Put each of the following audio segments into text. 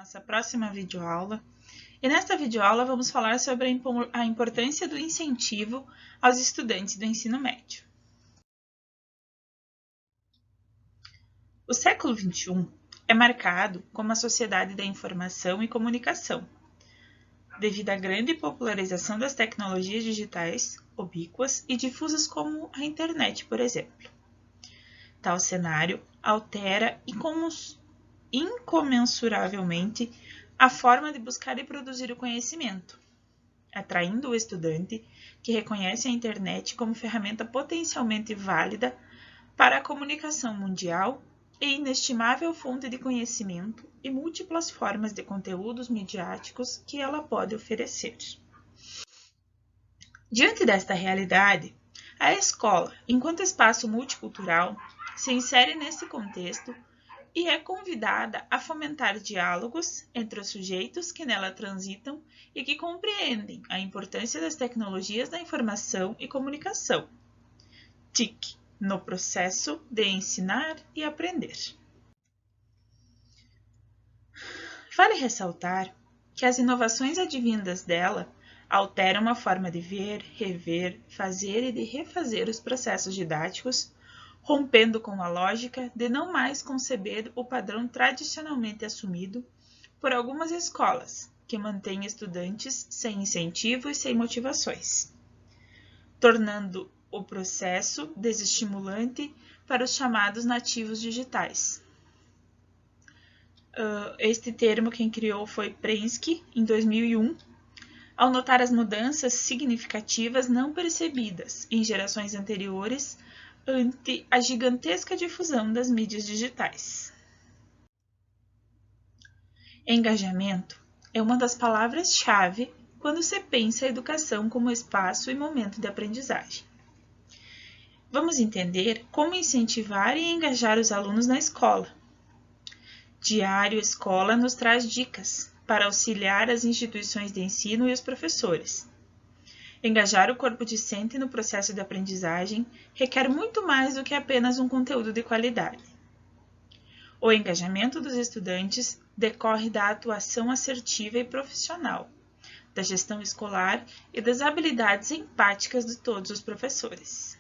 nossa próxima videoaula. E nesta videoaula vamos falar sobre a importância do incentivo aos estudantes do ensino médio. O século XXI é marcado como a sociedade da informação e comunicação, devido à grande popularização das tecnologias digitais, ubíquas e difusas como a internet, por exemplo. Tal cenário altera incomensuravelmente a forma de buscar e produzir o conhecimento, atraindo o estudante que reconhece a internet como ferramenta potencialmente válida para a comunicação mundial e inestimável fonte de conhecimento e múltiplas formas de conteúdos midiáticos que ela pode oferecer. Diante desta realidade, a escola, enquanto espaço multicultural, se insere nesse contexto e é convidada a fomentar diálogos entre os sujeitos que nela transitam e que compreendem a importância das tecnologias da informação e comunicação, TIC, no processo de ensinar e aprender. Vale ressaltar que as inovações advindas dela alteram a forma de ver, rever, fazer e de refazer os processos didáticos, rompendo com a lógica de não mais conceber o padrão tradicionalmente assumido por algumas escolas, que mantêm estudantes sem incentivo e sem motivações, tornando o processo desestimulante para os chamados nativos digitais. Este termo quem criou foi Prensky, em 2001, ao notar as mudanças significativas não percebidas em gerações anteriores ante a gigantesca difusão das mídias digitais. Engajamento é uma das palavras-chave quando se pensa a educação como espaço e momento de aprendizagem. Vamos entender como incentivar e engajar os alunos na escola. Diário Escola nos traz dicas para auxiliar as instituições de ensino e os professores. Engajar o corpo discente no processo de aprendizagem requer muito mais do que apenas um conteúdo de qualidade. O engajamento dos estudantes decorre da atuação assertiva e profissional, da gestão escolar e das habilidades empáticas de todos os professores.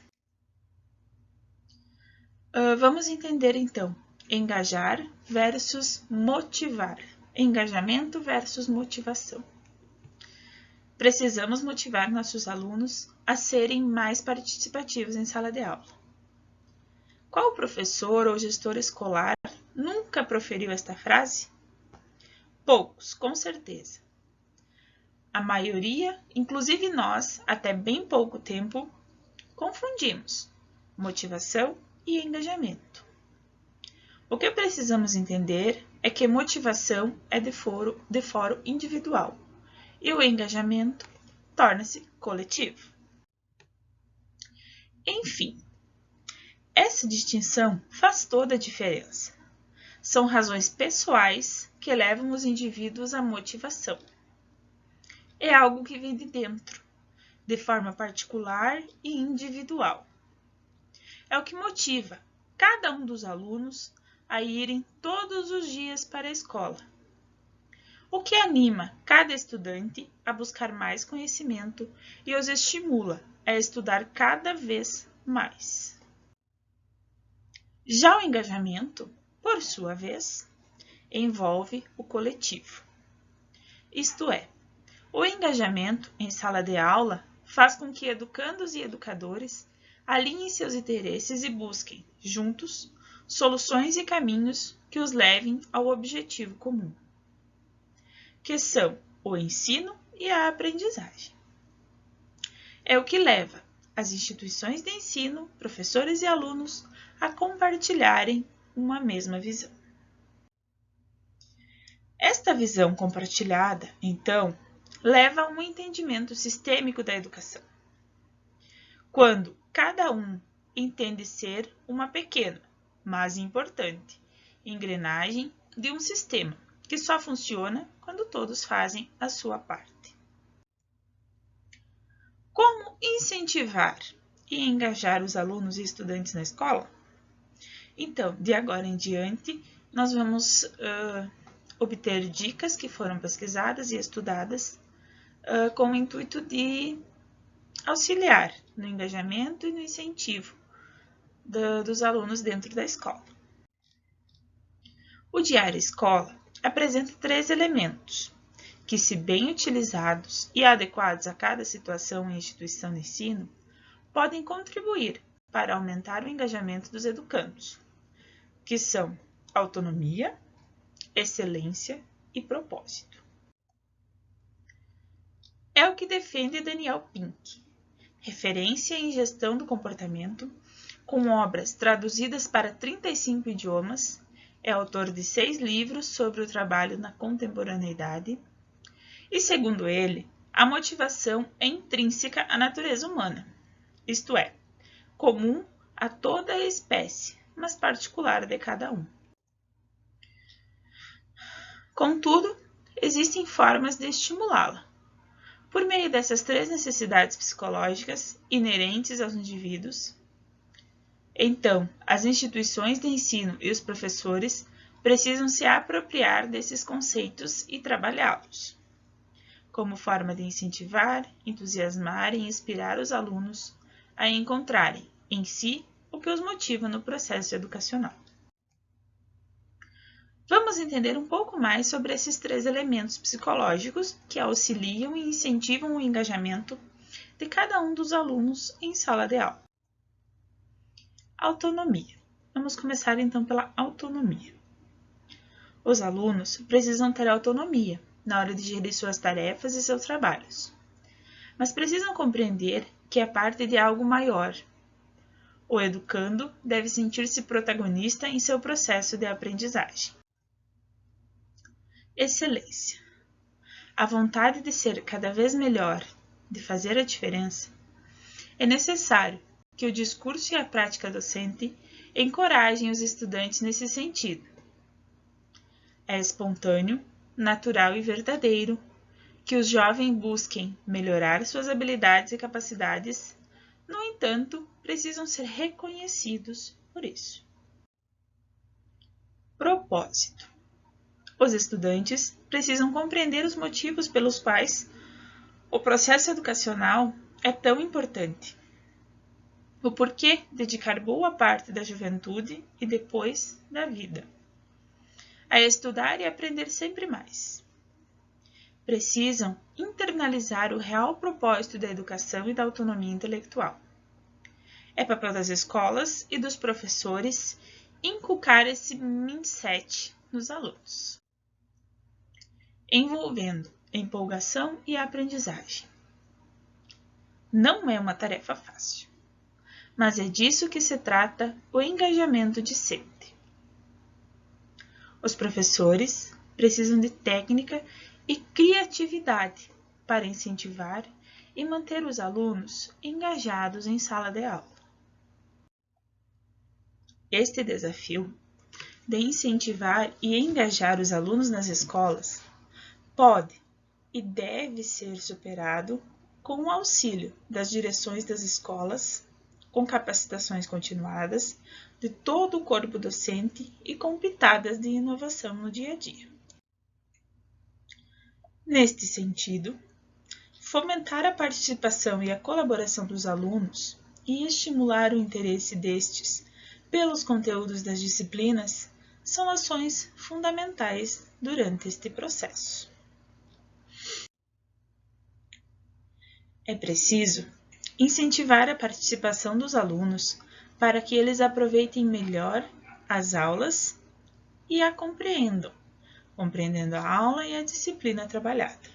Vamos entender então, engajar versus motivar, engajamento versus motivação. Precisamos motivar nossos alunos a serem mais participativos em sala de aula. Qual professor ou gestor escolar nunca proferiu esta frase? Poucos, com certeza. A maioria, inclusive nós, até bem pouco tempo, confundimos motivação e engajamento. O que precisamos entender é que motivação é de foro individual e o engajamento torna-se coletivo. Enfim, essa distinção faz toda a diferença. São razões pessoais que levam os indivíduos à motivação. É algo que vem de dentro, de forma particular e individual. É o que motiva cada um dos alunos a irem todos os dias para a escola. O que anima cada estudante a buscar mais conhecimento e os estimula a estudar cada vez mais. Já o engajamento, por sua vez, envolve o coletivo. Isto é, o engajamento em sala de aula faz com que educandos e educadores alinhem seus interesses e busquem, juntos, soluções e caminhos que os levem ao objetivo comum, que são o ensino e a aprendizagem. É o que leva as instituições de ensino, professores e alunos a compartilharem uma mesma visão. Esta visão compartilhada, então, leva a um entendimento sistêmico da educação. Quando cada um entende ser uma pequena, mas importante, engrenagem de um sistema que só funciona quando todos fazem a sua parte. Como incentivar e engajar os alunos e estudantes na escola? Então, de agora em diante, nós vamos obter dicas que foram pesquisadas e estudadas com o intuito de auxiliar no engajamento e no incentivo dos alunos dentro da escola. O Diário Escola apresenta 3 elementos que, se bem utilizados e adequados a cada situação e instituição de ensino, podem contribuir para aumentar o engajamento dos educandos, que são autonomia, excelência e propósito. É o que defende Daniel Pink, referência em gestão do comportamento, com obras traduzidas para 35 idiomas, é autor de 6 livros sobre o trabalho na contemporaneidade, e, segundo ele, a motivação é intrínseca à natureza humana, isto é, comum a toda a espécie, mas particular de cada um. Contudo, existem formas de estimulá-la. Por meio dessas 3 necessidades psicológicas inerentes aos indivíduos, então, as instituições de ensino e os professores precisam se apropriar desses conceitos e trabalhá-los, como forma de incentivar, entusiasmar e inspirar os alunos a encontrarem em si o que os motiva no processo educacional. Vamos entender um pouco mais sobre esses 3 elementos psicológicos que auxiliam e incentivam o engajamento de cada um dos alunos em sala de aula. Autonomia. Vamos começar então pela autonomia. Os alunos precisam ter autonomia na hora de gerir suas tarefas e seus trabalhos, mas precisam compreender que é parte de algo maior. O educando deve sentir-se protagonista em seu processo de aprendizagem. Excelência. A vontade de ser cada vez melhor, de fazer a diferença, é necessário que o discurso e a prática docente encorajem os estudantes nesse sentido. É espontâneo, natural e verdadeiro que os jovens busquem melhorar suas habilidades e capacidades, no entanto, precisam ser reconhecidos por isso. Propósito. Os estudantes precisam compreender os motivos pelos quais o processo educacional é tão importante. O porquê dedicar boa parte da juventude e depois da vida a estudar e aprender sempre mais. Precisam internalizar o real propósito da educação e da autonomia intelectual. É papel das escolas e dos professores inculcar esse mindset nos alunos, envolvendo empolgação e aprendizagem. Não é uma tarefa fácil, mas é disso que se trata o engajamento discente. Os professores precisam de técnica e criatividade para incentivar e manter os alunos engajados em sala de aula. Este desafio de incentivar e engajar os alunos nas escolas pode e deve ser superado com o auxílio das direções das escolas, com capacitações continuadas de todo o corpo docente e com pitadas de inovação no dia a dia. Neste sentido, fomentar a participação e a colaboração dos alunos e estimular o interesse destes pelos conteúdos das disciplinas são ações fundamentais durante este processo. É preciso incentivar a participação dos alunos para que eles aproveitem melhor as aulas e a compreendendo a aula e a disciplina trabalhada.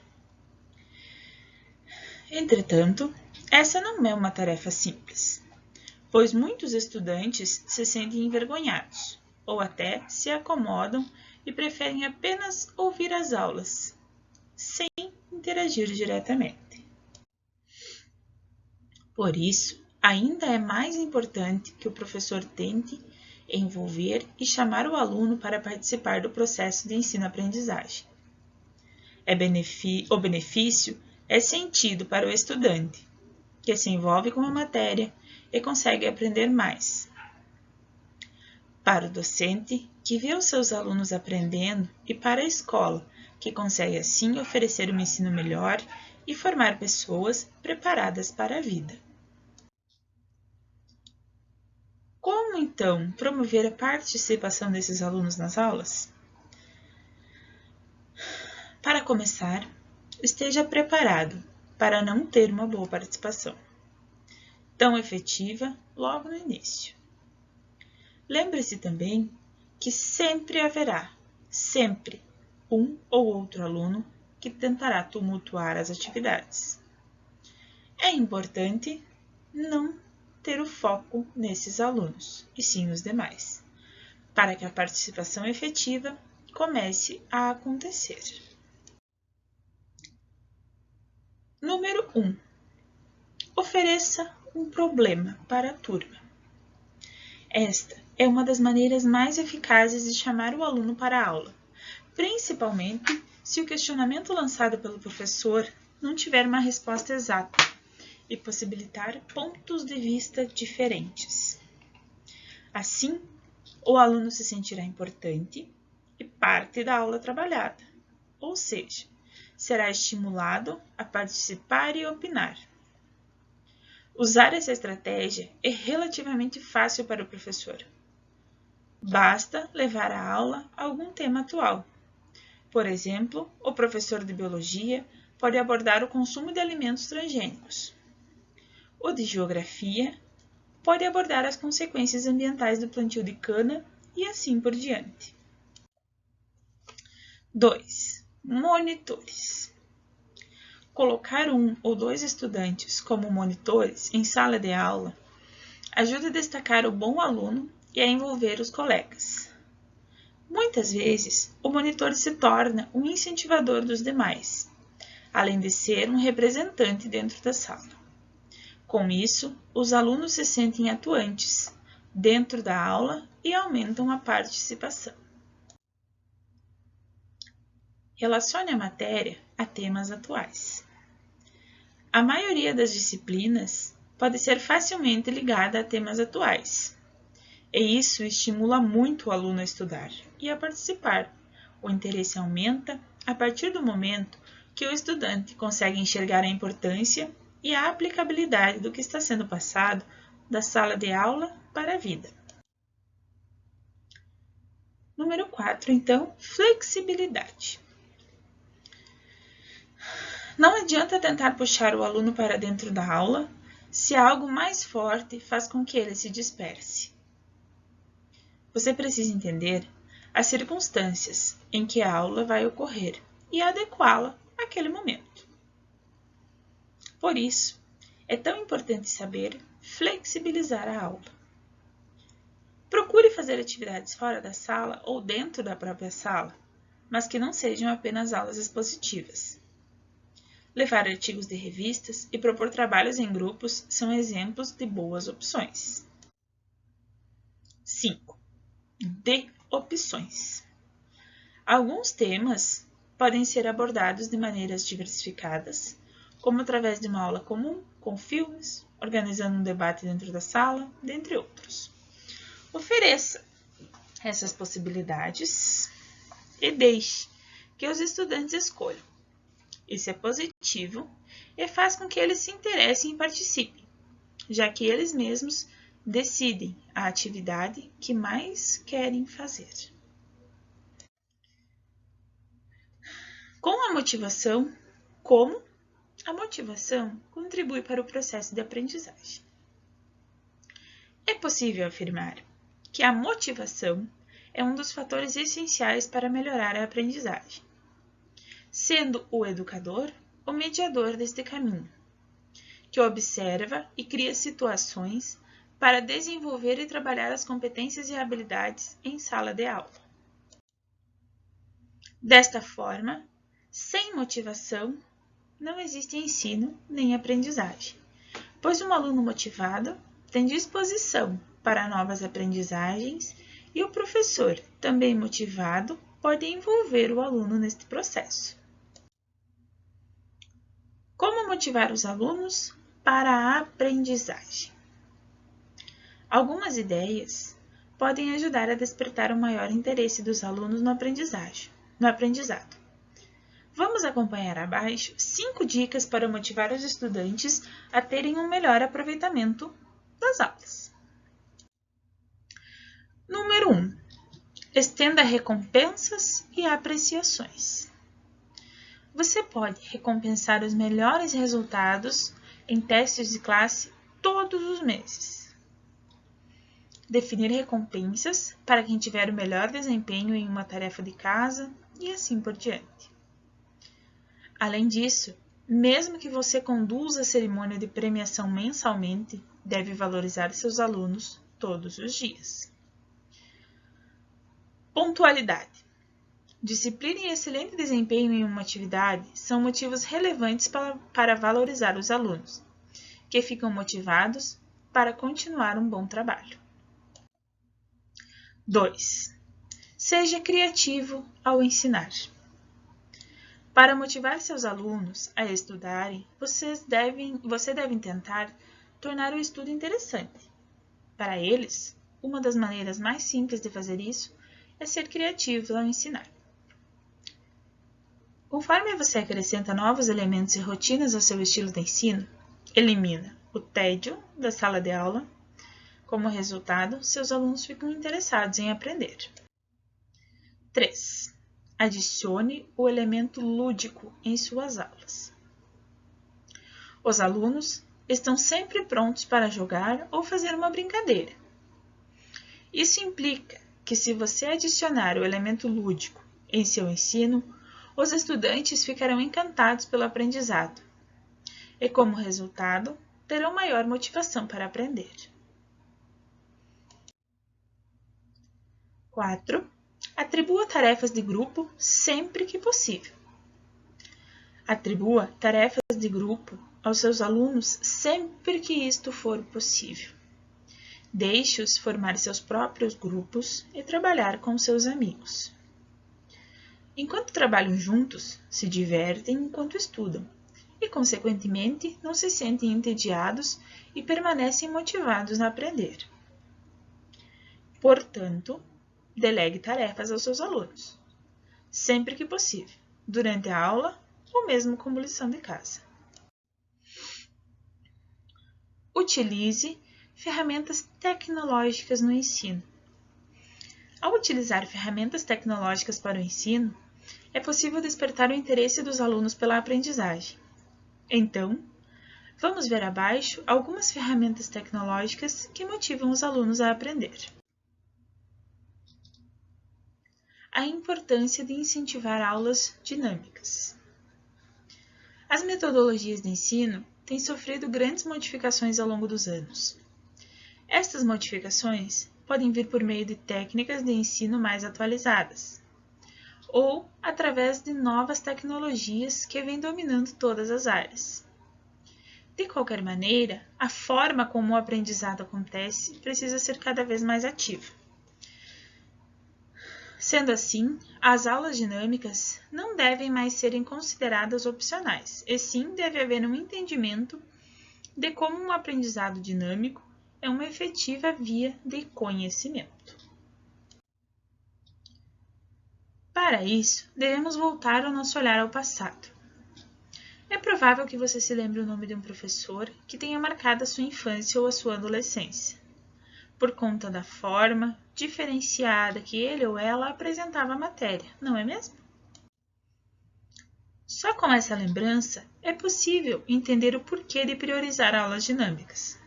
Entretanto, essa não é uma tarefa simples, pois muitos estudantes se sentem envergonhados ou até se acomodam e preferem apenas ouvir as aulas, sem interagir diretamente. Por isso, ainda é mais importante que o professor tente envolver e chamar o aluno para participar do processo de ensino-aprendizagem. O benefício é sentido para o estudante, que se envolve com a matéria e consegue aprender mais. Para o docente, que vê os seus alunos aprendendo, e para a escola, que consegue assim oferecer um ensino melhor e formar pessoas preparadas para a vida. Como, então, promover a participação desses alunos nas aulas? Para começar, esteja preparado para não ter uma boa participação, tão efetiva logo no início. Lembre-se também que sempre haverá, sempre, um ou outro aluno que tentará tumultuar as atividades. É importante não ter o foco nesses alunos, e sim nos demais, para que a participação efetiva comece a acontecer. Número 1. Ofereça um problema para a turma. Esta é uma das maneiras mais eficazes de chamar o aluno para a aula, principalmente se o questionamento lançado pelo professor não tiver uma resposta exata e possibilitar pontos de vista diferentes. Assim, o aluno se sentirá importante e parte da aula trabalhada, ou seja, será estimulado a participar e opinar. Usar essa estratégia é relativamente fácil para o professor. Basta levar à aula algum tema atual. Por exemplo, o professor de biologia pode abordar o consumo de alimentos transgênicos. O de geografia pode abordar as consequências ambientais do plantio de cana e assim por diante. 2. Monitores. Colocar um ou dois estudantes como monitores em sala de aula ajuda a destacar o bom aluno e a envolver os colegas. Muitas vezes, o monitor se torna um incentivador dos demais, além de ser um representante dentro da sala. Com isso, os alunos se sentem atuantes dentro da aula e aumentam a participação. Relacione a matéria a temas atuais. A maioria das disciplinas pode ser facilmente ligada a temas atuais, e isso estimula muito o aluno a estudar e a participar. O interesse aumenta a partir do momento que o estudante consegue enxergar a importância e a aplicabilidade do que está sendo passado da sala de aula para a vida. Número 4, então, flexibilidade. Não adianta tentar puxar o aluno para dentro da aula se algo mais forte faz com que ele se disperse. Você precisa entender as circunstâncias em que a aula vai ocorrer e adequá-la àquele momento. Por isso, é tão importante saber flexibilizar a aula. Procure fazer atividades fora da sala ou dentro da própria sala, mas que não sejam apenas aulas expositivas. Levar artigos de revistas e propor trabalhos em grupos são exemplos de boas opções. 5. Dê opções. Alguns temas podem ser abordados de maneiras diversificadas, como através de uma aula comum, com filmes, organizando um debate dentro da sala, dentre outros. Ofereça essas possibilidades e deixe que os estudantes escolham. Isso é positivo e faz com que eles se interessem e participem, já que eles mesmos decidem a atividade que mais querem fazer. Com a motivação, como a motivação contribui para o processo de aprendizagem. É possível afirmar que a motivação é um dos fatores essenciais para melhorar a aprendizagem, sendo o educador o mediador deste caminho, que observa e cria situações para desenvolver e trabalhar as competências e habilidades em sala de aula. Desta forma, sem motivação, não existe ensino nem aprendizagem, pois um aluno motivado tem disposição para novas aprendizagens e o professor, também motivado, pode envolver o aluno neste processo. Como motivar os alunos para a aprendizagem? Algumas ideias podem ajudar a despertar o maior interesse dos alunos no aprendizado. Vamos acompanhar abaixo 5 dicas para motivar os estudantes a terem um melhor aproveitamento das aulas. Número 1. Estenda recompensas e apreciações. Você pode recompensar os melhores resultados em testes de classe todos os meses. Definir recompensas para quem tiver o melhor desempenho em uma tarefa de casa e assim por diante. Além disso, mesmo que você conduza a cerimônia de premiação mensalmente, deve valorizar seus alunos todos os dias. Pontualidade. Disciplina e excelente desempenho em uma atividade são motivos relevantes para valorizar os alunos, que ficam motivados para continuar um bom trabalho. 2. Seja criativo ao ensinar. Para motivar seus alunos a estudarem, você deve tentar tornar o estudo interessante. Para eles, uma das maneiras mais simples de fazer isso é ser criativo ao ensinar. Conforme você acrescenta novos elementos e rotinas ao seu estilo de ensino, elimina o tédio da sala de aula. Como resultado, seus alunos ficam interessados em aprender. 3. Adicione o elemento lúdico em suas aulas. Os alunos estão sempre prontos para jogar ou fazer uma brincadeira. Isso implica que, se você adicionar o elemento lúdico em seu ensino, os estudantes ficarão encantados pelo aprendizado e, como resultado, terão maior motivação para aprender. 4. Atribua tarefas de grupo sempre que possível. Atribua tarefas de grupo aos seus alunos sempre que isto for possível. Deixe-os formar seus próprios grupos e trabalhar com seus amigos. Enquanto trabalham juntos, se divertem enquanto estudam e, consequentemente, não se sentem entediados e permanecem motivados a aprender. Portanto, delegue tarefas aos seus alunos, sempre que possível, durante a aula ou mesmo como lição de casa. Utilize ferramentas tecnológicas no ensino. Ao utilizar ferramentas tecnológicas para o ensino, é possível despertar o interesse dos alunos pela aprendizagem. Então, vamos ver abaixo algumas ferramentas tecnológicas que motivam os alunos a aprender. A importância de incentivar aulas dinâmicas. As metodologias de ensino têm sofrido grandes modificações ao longo dos anos. Estas modificações podem vir por meio de técnicas de ensino mais atualizadas, ou através de novas tecnologias que vêm dominando todas as áreas. De qualquer maneira, a forma como o aprendizado acontece precisa ser cada vez mais ativa. Sendo assim, as aulas dinâmicas não devem mais serem consideradas opcionais, e sim deve haver um entendimento de como um aprendizado dinâmico é uma efetiva via de conhecimento. Para isso, devemos voltar o nosso olhar ao passado. É provável que você se lembre o nome de um professor que tenha marcado a sua infância ou a sua adolescência, por conta da forma diferenciada que ele ou ela apresentava a matéria, não é mesmo? Só com essa lembrança é possível entender o porquê de priorizar aulas dinâmicas.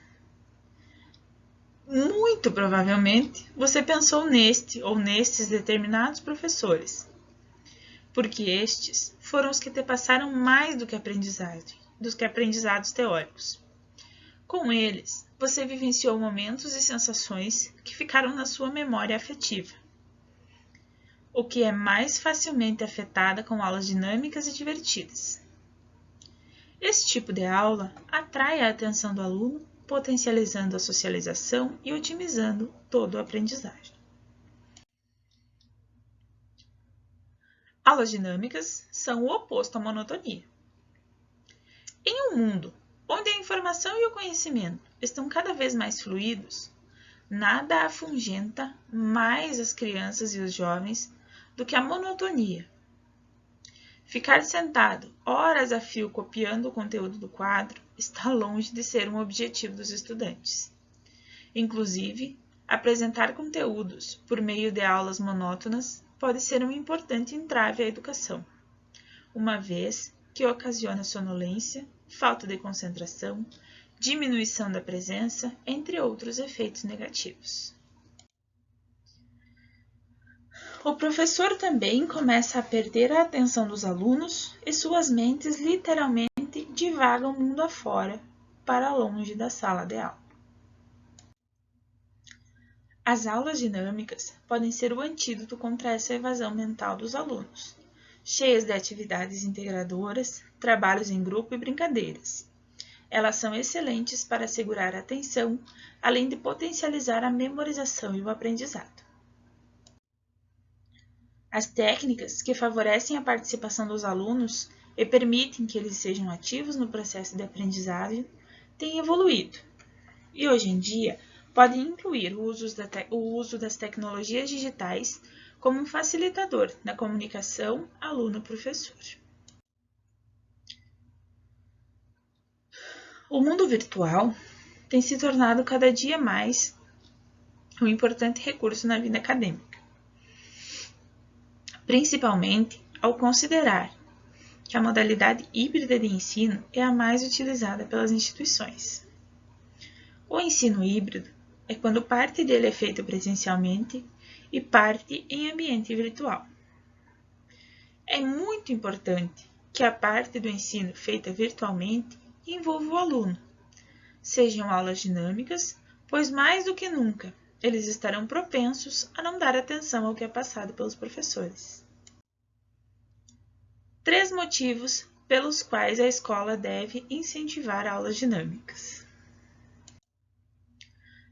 Muito provavelmente você pensou neste ou nestes determinados professores, porque estes foram os que te passaram mais do que aprendizados teóricos. Com eles, você vivenciou momentos e sensações que ficaram na sua memória afetiva, o que é mais facilmente afetada com aulas dinâmicas e divertidas. Esse tipo de aula atrai a atenção do aluno, potencializando a socialização e otimizando todo o aprendizagem. Aulas dinâmicas são o oposto à monotonia. Em um mundo onde a informação e o conhecimento estão cada vez mais fluidos, Nada afugenta mais as crianças e os jovens do que a monotonia. Ficar sentado horas a fio copiando o conteúdo do quadro está longe de ser um objetivo dos estudantes. Inclusive, apresentar conteúdos por meio de aulas monótonas pode ser um importante entrave à educação, uma vez que ocasiona sonolência, falta de concentração, diminuição da presença, entre outros efeitos negativos. O professor também começa a perder a atenção dos alunos e suas mentes literalmente divagam mundo afora, para longe da sala de aula. As aulas dinâmicas podem ser o antídoto contra essa evasão mental dos alunos, cheias de atividades integradoras, trabalhos em grupo e brincadeiras. Elas são excelentes para segurar a atenção, além de potencializar a memorização e o aprendizado. As técnicas que favorecem a participação dos alunos e permitem que eles sejam ativos no processo de aprendizagem têm evoluído, e hoje em dia podem incluir o uso das tecnologias digitais como um facilitador na comunicação aluno-professor. O mundo virtual tem se tornado cada dia mais um importante recurso na vida acadêmica, principalmente ao considerar que a modalidade híbrida de ensino é a mais utilizada pelas instituições. O ensino híbrido é quando parte dele é feito presencialmente e parte em ambiente virtual. É muito importante que a parte do ensino feita virtualmente envolva o aluno. Sejam aulas dinâmicas, pois mais do que nunca eles estarão propensos a não dar atenção ao que é passado pelos professores. 3 motivos pelos quais a escola deve incentivar aulas dinâmicas.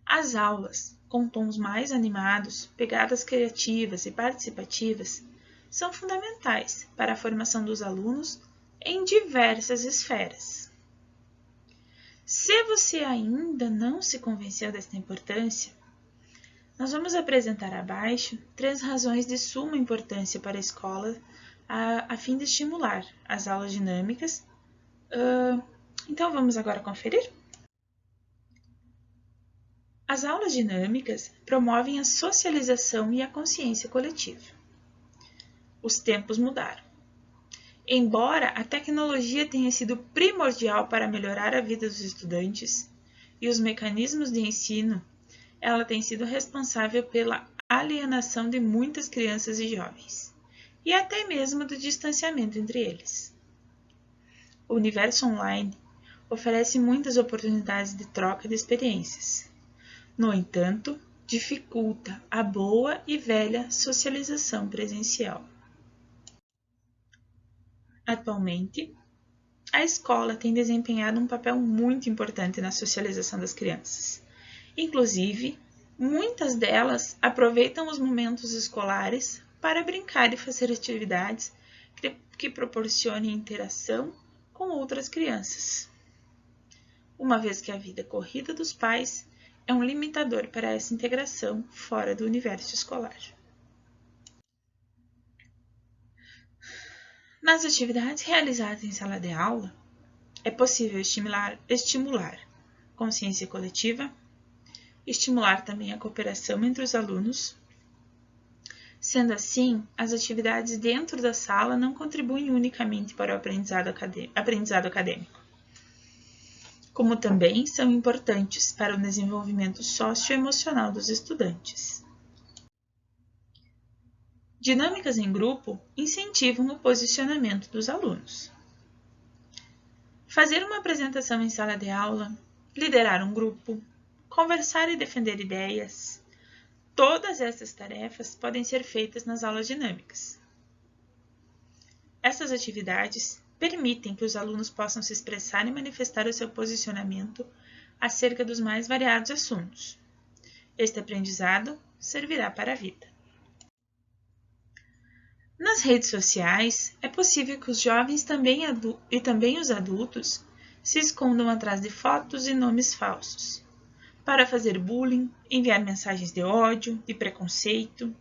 As aulas, com tons mais animados, pegadas criativas e participativas, são fundamentais para a formação dos alunos em diversas esferas. Se você ainda não se convenceu desta importância, nós vamos apresentar abaixo 3 razões de suma importância para a escola a fim de estimular as aulas dinâmicas. Então vamos agora conferir? As aulas dinâmicas promovem a socialização e a consciência coletiva. Os tempos mudaram. Embora a tecnologia tenha sido primordial para melhorar a vida dos estudantes e os mecanismos de ensino, ela tem sido responsável pela alienação de muitas crianças e jovens, e até mesmo do distanciamento entre eles. O universo online oferece muitas oportunidades de troca de experiências. No entanto, dificulta a boa e velha socialização presencial. Atualmente, a escola tem desempenhado um papel muito importante na socialização das crianças. Inclusive, muitas delas aproveitam os momentos escolares para brincar e fazer atividades que proporcionem interação com outras crianças. Uma vez que a vida corrida dos pais é um limitador para essa integração fora do universo escolar. Nas atividades realizadas em sala de aula, é possível estimular consciência coletiva, estimular também a cooperação entre os alunos. Sendo assim, as atividades dentro da sala não contribuem unicamente para o aprendizado acadêmico, como também são importantes para o desenvolvimento socioemocional dos estudantes. Dinâmicas em grupo incentivam o posicionamento dos alunos. Fazer uma apresentação em sala de aula, liderar um grupo, conversar e defender ideias, todas essas tarefas podem ser feitas nas aulas dinâmicas. Essas atividades permitem que os alunos possam se expressar e manifestar o seu posicionamento acerca dos mais variados assuntos. Este aprendizado servirá para a vida. Nas redes sociais, é possível que os jovens e também os adultos se escondam atrás de fotos e nomes falsos, para fazer bullying, enviar mensagens de ódio, de preconceito.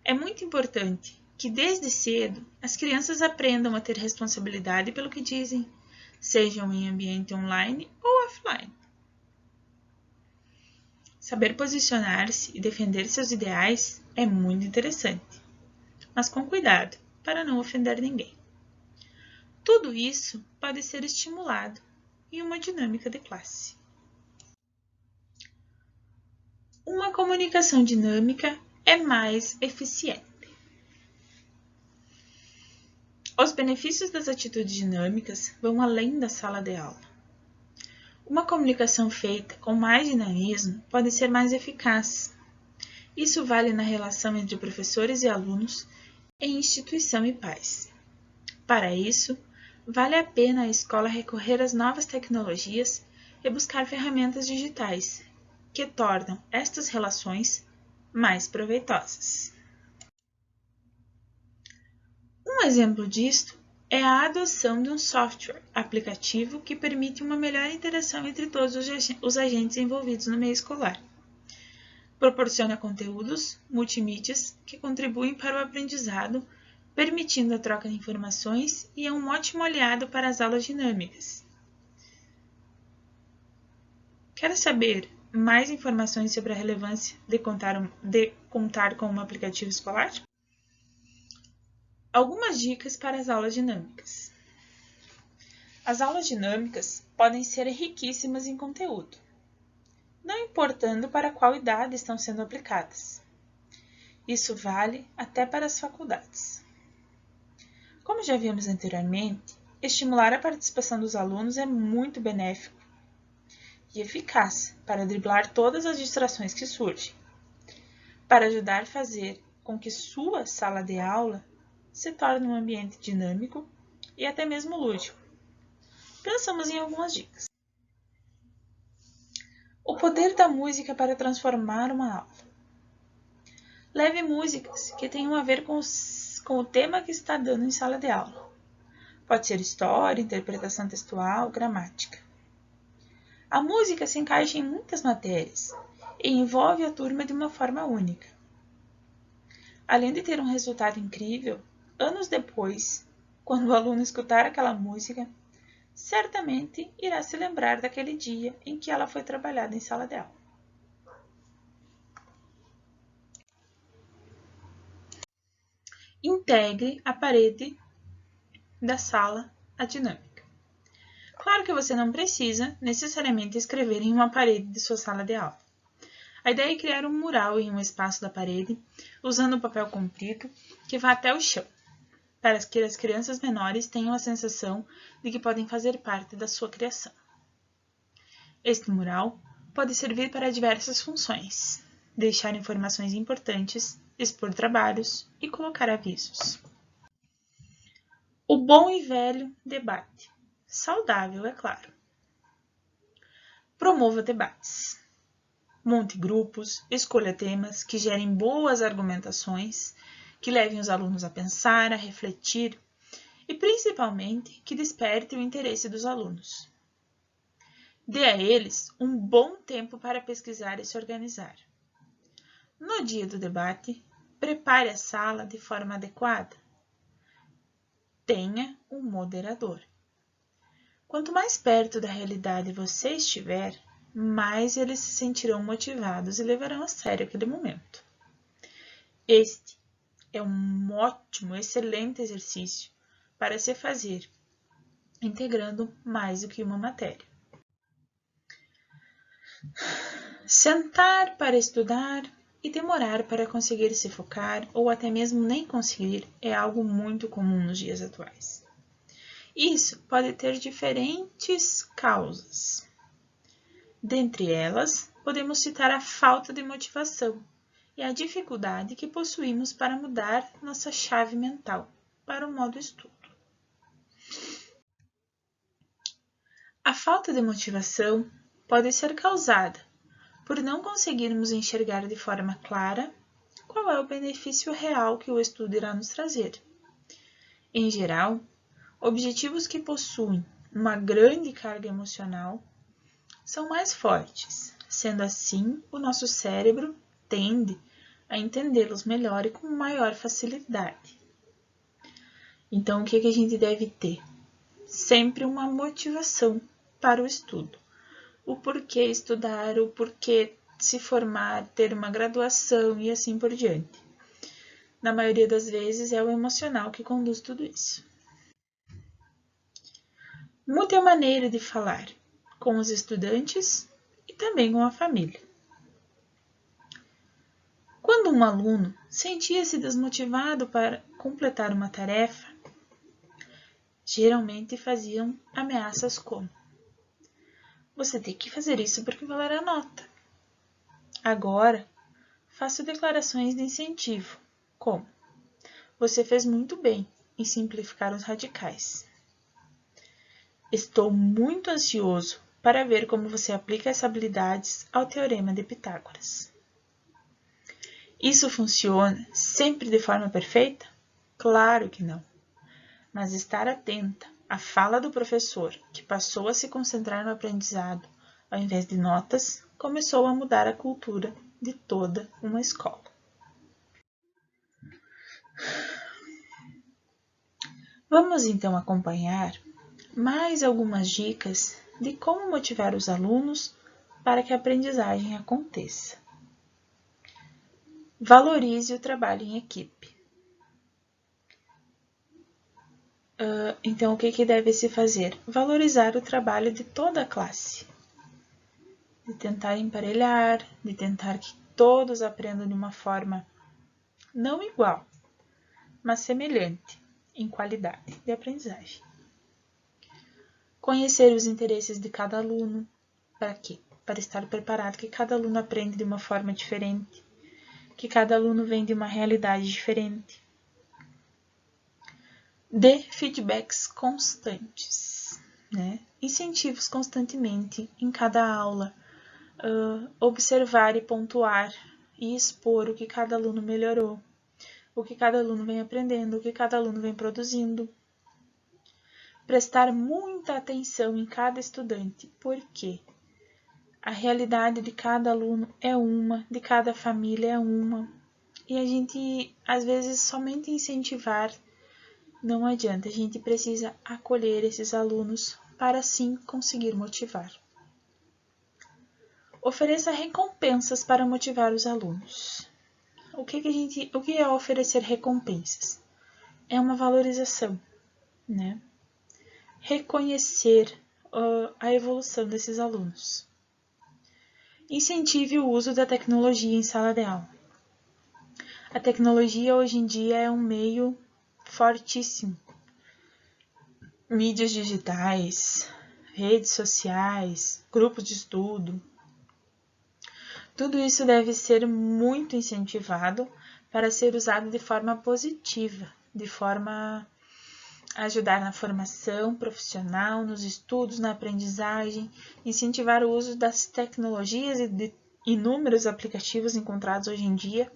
É muito importante que desde cedo as crianças aprendam a ter responsabilidade pelo que dizem, sejam em ambiente online ou offline. Saber posicionar-se e defender seus ideais é muito interessante, mas com cuidado para não ofender ninguém. Tudo isso pode ser estimulado em uma dinâmica de classe. Uma comunicação dinâmica é mais eficiente. Os benefícios das atitudes dinâmicas vão além da sala de aula. Uma comunicação feita com mais dinamismo pode ser mais eficaz. Isso vale na relação entre professores e alunos, em instituição e pais. Para isso, vale a pena a escola recorrer às novas tecnologias e buscar ferramentas digitais que tornam estas relações mais proveitosas. Um exemplo disto é a adoção de um software aplicativo que permite uma melhor interação entre todos os agentes envolvidos no meio escolar. Proporciona conteúdos multimídias que contribuem para o aprendizado, permitindo a troca de informações e é um ótimo aliado para as aulas dinâmicas. Quer saber mais informações sobre a relevância de contar com um aplicativo escolar? Algumas dicas para as aulas dinâmicas. As aulas dinâmicas podem ser riquíssimas em conteúdo, não importando para qual idade estão sendo aplicadas. Isso vale até para as faculdades. Como já vimos anteriormente, estimular a participação dos alunos é muito benéfico e eficaz para driblar todas as distrações que surgem, para ajudar a fazer com que sua sala de aula se torne um ambiente dinâmico e até mesmo lúdico. Pensamos em algumas dicas. O poder da música para transformar uma aula. Leve músicas que tenham a ver com o tema que está dando em sala de aula. Pode ser história, interpretação textual, gramática. A música se encaixa em muitas matérias e envolve a turma de uma forma única. Além de ter um resultado incrível, anos depois, quando o aluno escutar aquela música, certamente irá se lembrar daquele dia em que ela foi trabalhada em sala de aula. Integre a parede da sala à dinâmica. Claro que você não precisa necessariamente escrever em uma parede de sua sala de aula. A ideia é criar um mural em um espaço da parede, usando papel comprido que vá até o chão, para que as crianças menores tenham a sensação de que podem fazer parte da sua criação. Este mural pode servir para diversas funções: deixar informações importantes, expor trabalhos e colocar avisos. O bom e velho debate. Saudável, é claro. Promova debates. Monte grupos, escolha temas que gerem boas argumentações, que levem os alunos a pensar, a refletir e, principalmente, que despertem o interesse dos alunos. Dê a eles um bom tempo para pesquisar e se organizar. No dia do debate, prepare a sala de forma adequada. Tenha um moderador. Quanto mais perto da realidade você estiver, mais eles se sentirão motivados e levarão a sério aquele momento. Este é um ótimo, excelente exercício para se fazer, integrando mais do que uma matéria. Sentar para estudar e demorar para conseguir se focar ou até mesmo nem conseguir é algo muito comum nos dias atuais. Isso pode ter diferentes causas. Dentre elas, podemos citar a falta de motivação e a dificuldade que possuímos para mudar nossa chave mental para o modo estudo. A falta de motivação pode ser causada por não conseguirmos enxergar de forma clara qual é o benefício real que o estudo irá nos trazer. Em geral, objetivos que possuem uma grande carga emocional são mais fortes. Sendo assim, o nosso cérebro tende a entendê-los melhor e com maior facilidade. Então, o que a gente deve ter? Sempre uma motivação para o estudo. O porquê estudar, o porquê se formar, ter uma graduação e assim por diante. Na maioria das vezes é o emocional que conduz tudo isso. Mude a maneira de falar com os estudantes e também com a família. Quando um aluno sentia-se desmotivado para completar uma tarefa, geralmente faziam ameaças como: você tem que fazer isso porque valerá nota. Agora, faço declarações de incentivo, como: você fez muito bem em simplificar os radicais. Estou muito ansioso para ver como você aplica essas habilidades ao Teorema de Pitágoras. Isso funciona sempre de forma perfeita? Claro que não. Mas estar atenta à fala do professor, que passou a se concentrar no aprendizado ao invés de notas, começou a mudar a cultura de toda uma escola. Vamos então acompanhar mais algumas dicas de como motivar os alunos para que a aprendizagem aconteça. Valorize o trabalho em equipe. Então, o que deve se fazer? Valorizar o trabalho de toda a classe. De tentar emparelhar, de tentar que todos aprendam de uma forma não igual, mas semelhante em qualidade de aprendizagem. Conhecer os interesses de cada aluno. Para quê? Para estar preparado que cada aluno aprende de uma forma diferente, que cada aluno vem de uma realidade diferente. Dê feedbacks constantes, né? Incentivos constantemente em cada aula. Observar e pontuar e expor o que cada aluno melhorou, o que cada aluno vem aprendendo, o que cada aluno vem produzindo. Prestar muita atenção em cada estudante, porque a realidade de cada aluno é uma, de cada família é uma, e a gente, às vezes, somente incentivar não adianta, a gente precisa acolher esses alunos para assim conseguir motivar. Ofereça recompensas para motivar os alunos. O que é oferecer recompensas? É uma valorização, né? Reconhecer a evolução desses alunos. Incentive o uso da tecnologia em sala de aula. A tecnologia hoje em dia é um meio fortíssimo. Mídias digitais, redes sociais, grupos de estudo. Tudo isso deve ser muito incentivado para ser usado de forma positiva, de forma a ajudar na formação profissional, nos estudos, na aprendizagem, incentivar o uso das tecnologias e de inúmeros aplicativos encontrados hoje em dia,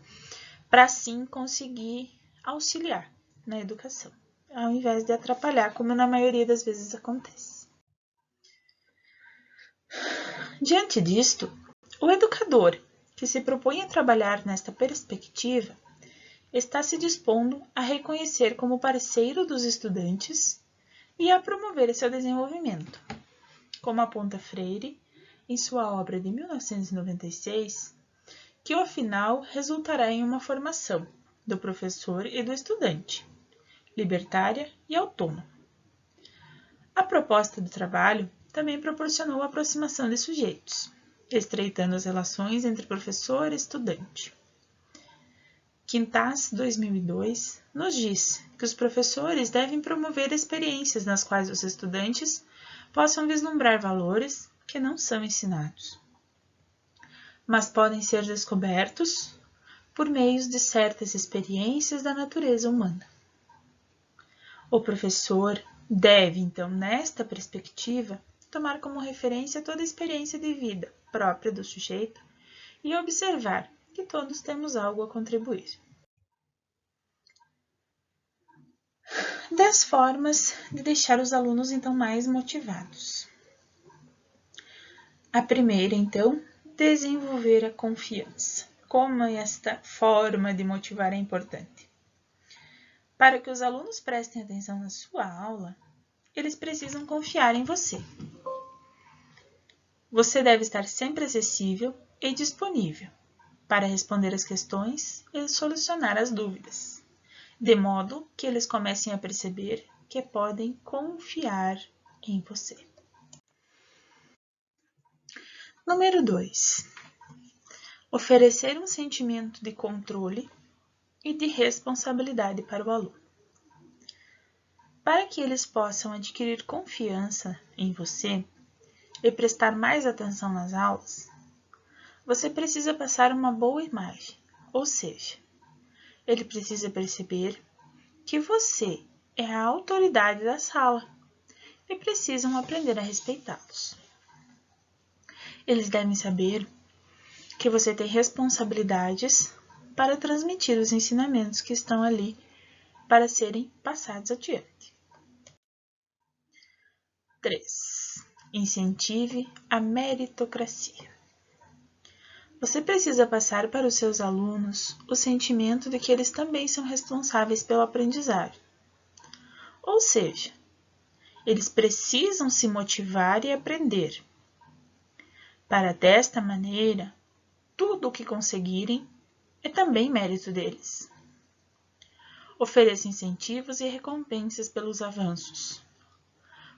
para assim conseguir auxiliar na educação, ao invés de atrapalhar, como na maioria das vezes acontece. Diante disto, o educador que se propõe a trabalhar nesta perspectiva está se dispondo a reconhecer como parceiro dos estudantes e a promover seu desenvolvimento. Como aponta Freire em sua obra de 1996, que ao final resultará em uma formação do professor e do estudante, libertária e autônoma. A proposta do trabalho também proporcionou a aproximação de sujeitos, estreitando as relações entre professor e estudante. Quintas, 2002, nos diz que os professores devem promover experiências nas quais os estudantes possam vislumbrar valores que não são ensinados, mas podem ser descobertos por meio de certas experiências da natureza humana. O professor deve, então, nesta perspectiva, tomar como referência toda a experiência de vida própria do sujeito e observar que todos temos algo a contribuir. 10 formas de deixar os alunos então mais motivados. A primeira, então, desenvolver a confiança. Como esta forma de motivar é importante? Para que os alunos prestem atenção na sua aula, eles precisam confiar em você. Você deve estar sempre acessível e disponível para responder as questões e solucionar as dúvidas, de modo que eles comecem a perceber que podem confiar em você. Número 2. Oferecer um sentimento de controle e de responsabilidade para o aluno. Para que eles possam adquirir confiança em você e prestar mais atenção nas aulas, você precisa passar uma boa imagem, ou seja, ele precisa perceber que você é a autoridade da sala e precisam aprender a respeitá-los. Eles devem saber que você tem responsabilidades para transmitir os ensinamentos que estão ali para serem passados adiante. 3. Incentive a meritocracia. Você precisa passar para os seus alunos o sentimento de que eles também são responsáveis pelo aprendizado. Ou seja, eles precisam se motivar e aprender. Para desta maneira, tudo o que conseguirem é também mérito deles. Ofereça incentivos e recompensas pelos avanços,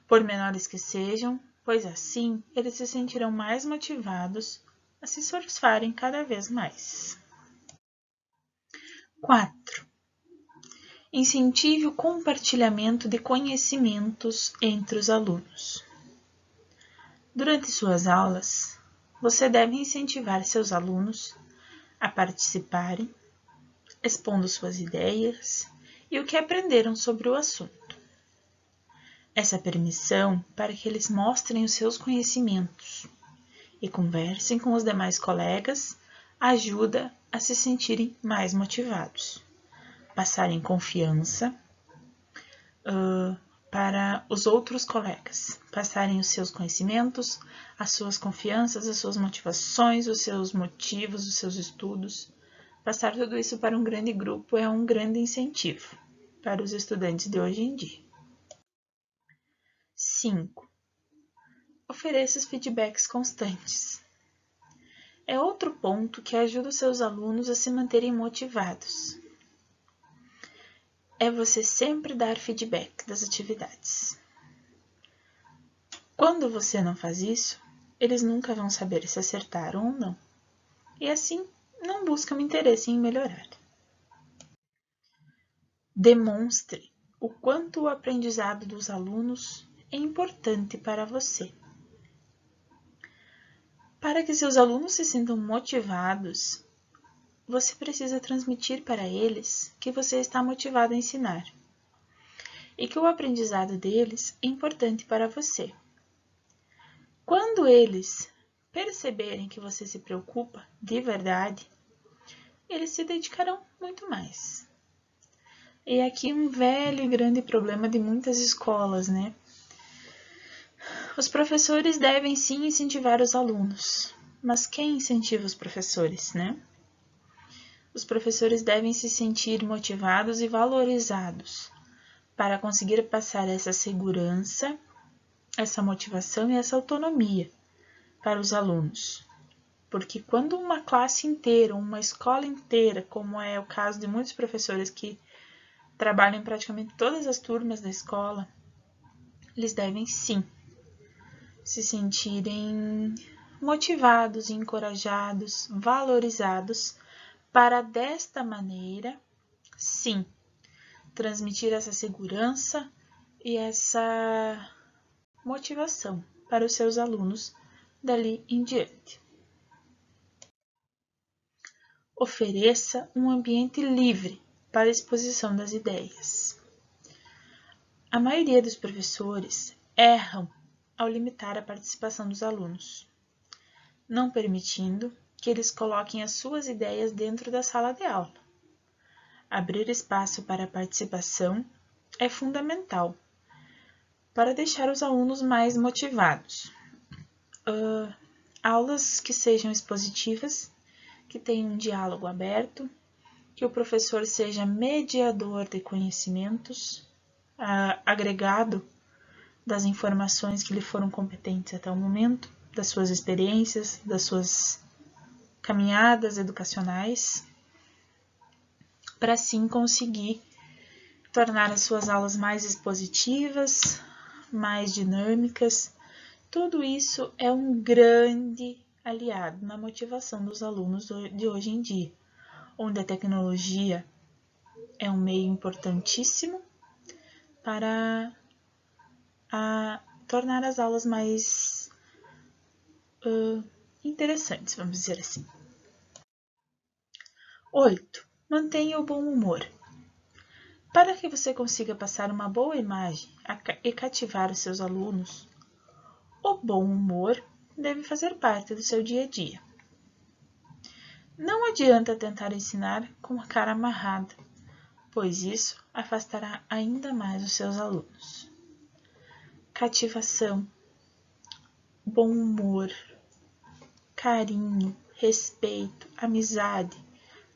por menores que sejam, pois assim eles se sentirão mais motivados a se esforçarem cada vez mais. 4. Incentive o compartilhamento de conhecimentos entre os alunos. Durante suas aulas, você deve incentivar seus alunos a participarem, expondo suas ideias e o que aprenderam sobre o assunto. Essa permissão para que eles mostrem os seus conhecimentos e conversem com os demais colegas ajuda a se sentirem mais motivados, passarem confiança para os outros colegas, passarem os seus conhecimentos, as suas confianças, as suas motivações, os seus motivos, os seus estudos. Passar tudo isso para um grande grupo é um grande incentivo para os estudantes de hoje em dia. 5. Ofereça os feedbacks constantes. É outro ponto que ajuda os seus alunos a se manterem motivados. É você sempre dar feedback das atividades. Quando você não faz isso, eles nunca vão saber se acertaram ou não. E assim, não buscam interesse em melhorar. Demonstre o quanto o aprendizado dos alunos é importante para você. Para que seus alunos se sintam motivados, você precisa transmitir para eles que você está motivado a ensinar e que o aprendizado deles é importante para você. Quando eles perceberem que você se preocupa de verdade, eles se dedicarão muito mais. E aqui um velho e grande problema de muitas escolas, né? Os professores devem sim incentivar os alunos, mas quem incentiva os professores, né? Os professores devem se sentir motivados e valorizados para conseguir passar essa segurança, essa motivação e essa autonomia para os alunos. Porque quando uma classe inteira, uma escola inteira, como é o caso de muitos professores que trabalham em praticamente todas as turmas da escola, eles devem sim se sentirem motivados, encorajados, valorizados, para desta maneira, sim, transmitir essa segurança e essa motivação para os seus alunos dali em diante. Ofereça um ambiente livre para a exposição das ideias. A maioria dos professores erram ao limitar a participação dos alunos, não permitindo que eles coloquem as suas ideias dentro da sala de aula. Abrir espaço para a participação é fundamental para deixar os alunos mais motivados. aulas que sejam expositivas, que tenham um diálogo aberto, que o professor seja mediador de conhecimentos, agregado das informações que lhe foram competentes até o momento, das suas experiências, das suas caminhadas educacionais, para assim conseguir tornar as suas aulas mais expositivas, mais dinâmicas. Tudo isso é um grande aliado na motivação dos alunos de hoje em dia, onde a tecnologia é um meio importantíssimo para tornar as aulas mais interessantes, vamos dizer assim. 8. Mantenha o bom humor. Para que você consiga passar uma boa imagem e cativar os seus alunos, o bom humor deve fazer parte do seu dia a dia. Não adianta tentar ensinar com a cara amarrada, pois isso afastará ainda mais os seus alunos. Cativação, bom humor, carinho, respeito, amizade,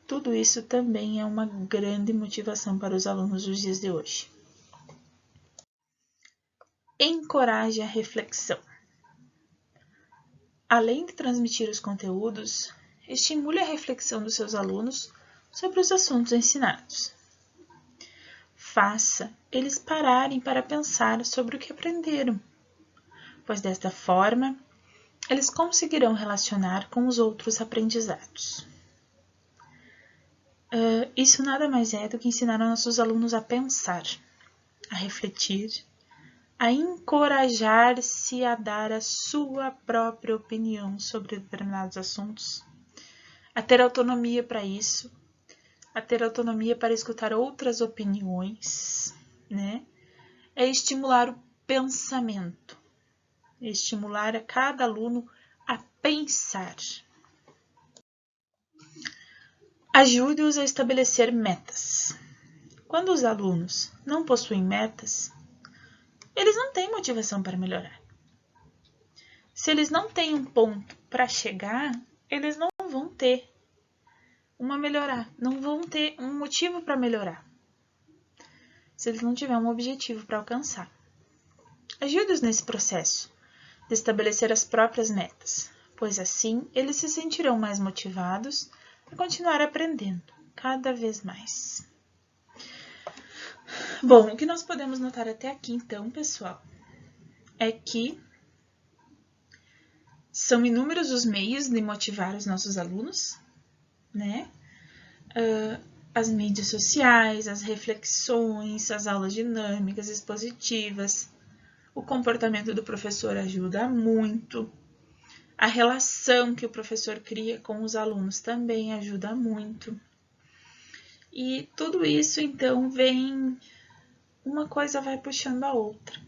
tudo isso também é uma grande motivação para os alunos dos dias de hoje. Encoraje a reflexão. Além de transmitir os conteúdos, estimule a reflexão dos seus alunos sobre os assuntos ensinados. Faça eles pararem para pensar sobre o que aprenderam, pois desta forma eles conseguirão relacionar com os outros aprendizados. Isso nada mais é do que ensinar aos nossos alunos a pensar, a refletir, a encorajar-se a dar a sua própria opinião sobre determinados assuntos, a ter autonomia para isso, a ter autonomia para escutar outras opiniões, né? É estimular o pensamento, é estimular a cada aluno a pensar. Ajude-os a estabelecer metas. Quando os alunos não possuem metas, eles não têm motivação para melhorar. Se eles não têm um ponto para chegar, eles não vão ter não vão ter um motivo para melhorar. Se eles não tiverem um objetivo para alcançar. Ajude-os nesse processo de estabelecer as próprias metas, pois assim eles se sentirão mais motivados a continuar aprendendo cada vez mais. Bom, o que nós podemos notar até aqui então, pessoal, é que são inúmeros os meios de motivar os nossos alunos, né? As mídias sociais, as reflexões, as aulas dinâmicas, expositivas, o comportamento do professor ajuda muito, a relação que o professor cria com os alunos também ajuda muito. E tudo isso, então, uma coisa vai puxando a outra.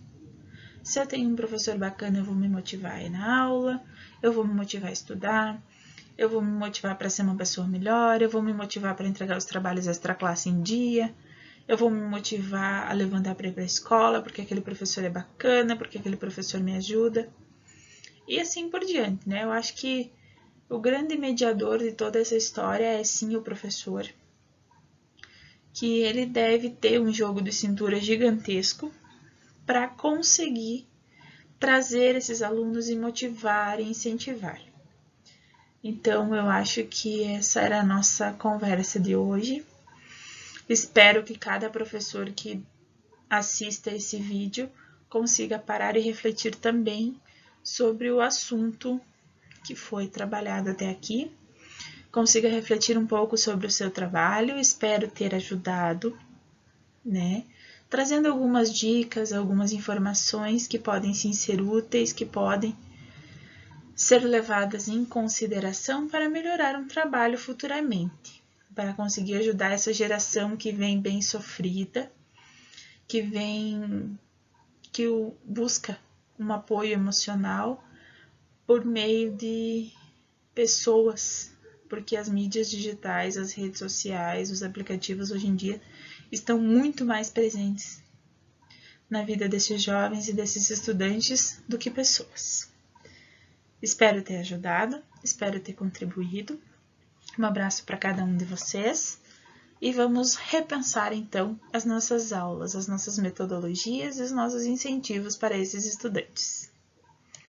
Se eu tenho um professor bacana, eu vou me motivar a ir na aula, eu vou me motivar a estudar, eu vou me motivar para ser uma pessoa melhor, eu vou me motivar para entregar os trabalhos extra classe em dia, eu vou me motivar a levantar para ir para a escola, porque aquele professor é bacana, porque aquele professor me ajuda. E assim por diante, né? Eu acho que o grande mediador de toda essa história é sim o professor, que ele deve ter um jogo de cintura gigantesco para conseguir trazer esses alunos e motivar e incentivar. Então, eu acho que essa era a nossa conversa de hoje. Espero que cada professor que assista esse vídeo consiga parar e refletir também sobre o assunto que foi trabalhado até aqui, consiga refletir um pouco sobre o seu trabalho, espero ter ajudado, né? Trazendo algumas dicas, algumas informações que podem sim ser úteis, que podem ser levadas em consideração para melhorar um trabalho futuramente, para conseguir ajudar essa geração que vem bem sofrida, que busca um apoio emocional por meio de pessoas, porque as mídias digitais, as redes sociais, os aplicativos hoje em dia estão muito mais presentes na vida desses jovens e desses estudantes do que pessoas. Espero ter ajudado, espero ter contribuído. Um abraço para cada um de vocês e vamos repensar então as nossas aulas, as nossas metodologias e os nossos incentivos para esses estudantes.